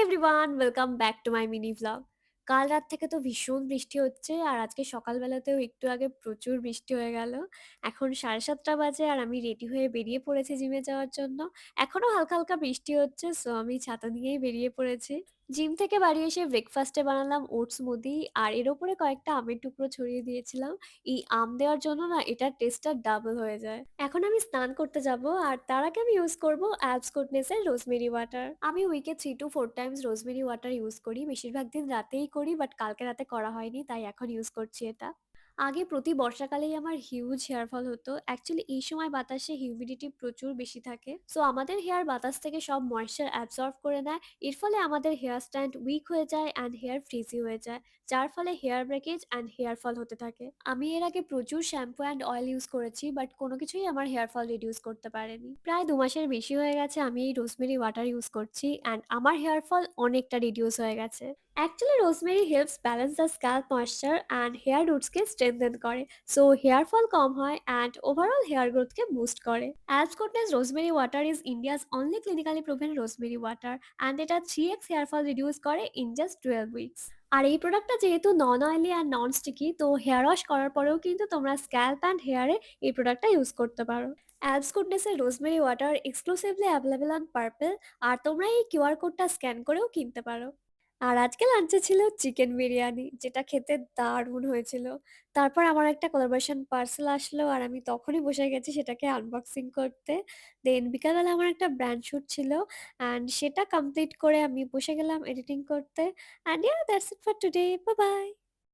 Everyone, welcome back to my mini vlog. কাল রাত থেকে তো ভীষণ বৃষ্টি হচ্ছে আর আজকে সকালবেলাতেও একটু আগে প্রচুর বৃষ্টি হয়ে গেল। এখন 7:30 বাজে আর আমি রেডি হয়ে বেরিয়ে পড়েছি জিমে যাওয়ার জন্য। এখনো হালকা, হালকা বৃষ্টি হচ্ছে, সো আমি ছাতা নিয়েই বেরিয়ে পড়েছি। জিম থেকে বাড়ি এসে ব্রেকফাস্টে বানালাম ওটস স্মুদি আর এর উপরে কয়েকটা আমের টুকরো ছড়িয়ে দিয়েছিলাম। এই আম দেওয়ার জন্য না এটার টেস্টটা ডাবল হয়ে যায়। এখন আমি স্নান করতে যাব আর তার আগে আমি ইউজ করব অ্যাবস গুডনেসের রোজমেরি ওয়াটার। আমি উইকে 3 to 4 Times rosemary water use করি। বেশিরভাগ দিন রাতেই করি, বাট কালকে রাতে করা হয়নি তাই এখন ইউজ করছি এটা। আগে প্রতি বর্ষাকালেই আমার হিউজ হেয়ার ফল হতো। অ্যাকচুয়ালি এই সময় বাতাসে হিউমিডিটি প্রচুর বেশি থাকে। সো আমাদের হেয়ার বাতাস থেকে সব ময়েশ্চার অ্যাবসর্ব করে নেয়। এর ফলে আমাদের হেয়ার স্ট্যান্ড উইক হয়ে যায় অ্যান্ড হেয়ার ফ্রিজি হয়ে যায়। যার ফলে hair breakage and hair fall হতে থাকে। আমি এর আগে প্রচুর শ্যাম্পু অ্যান্ড অয়েল ইউজ করেছি, বাট কোনো কিছুই আমার হেয়ার ফল রিডিউস করতে পারেনি। প্রায় 2 মাসের বেশি হয়ে গেছে আমি এই রোজমেরি ওয়াটার ইউজ করছি অ্যান্ড আমার হেয়ার ফল অনেকটা রিডিউস হয়ে গেছে। Actually rosemary helps balance the scalp moisture and hair রুটসকে স্ট্রেংথেন করে। সো হেয়ার ফল কম হয় অ্যান্ড ওভারঅল হেয়ার গ্রোথকে বুস্ট করে। As goodness rosemary water is India's only clinically proven rosemary water and এটা 3x হেয়ার ফল রিডিউস করে in just 12 weeks. আর এই প্রোডাক্টটা যেহেতু non oily and non sticky, তো হেয়ার ওয়াশ করার পরেও কিন্তু তোমরা স্ক্যাল্প অ্যান্ড হেয়ারে এই প্রোডাক্টটা ইউজ করতে পারো। অ্যালস গুডনেসের rosemary water exclusively available on Purplle আর তোমরা এই কিউআর কোডটা স্ক্যান করেও কিনতে পারো। আর আজকে লাঞ্চে ছিল চিকেন বিরিয়ানি, যেটা খেতে দারুণ হয়েছিল। তারপর আমার একটা কোলাবরেশন পার্সেল আসলো আর আমি তখনই বসে গেছি সেটাকে আনবক্সিং করতে। দেন বিকালবেলা আমার একটা ব্র্যান্ড শুট ছিল অ্যান্ড সেটা কমপ্লিট করে আমি বসে গেলাম এডিটিং করতে। And that's it for today. Bye bye.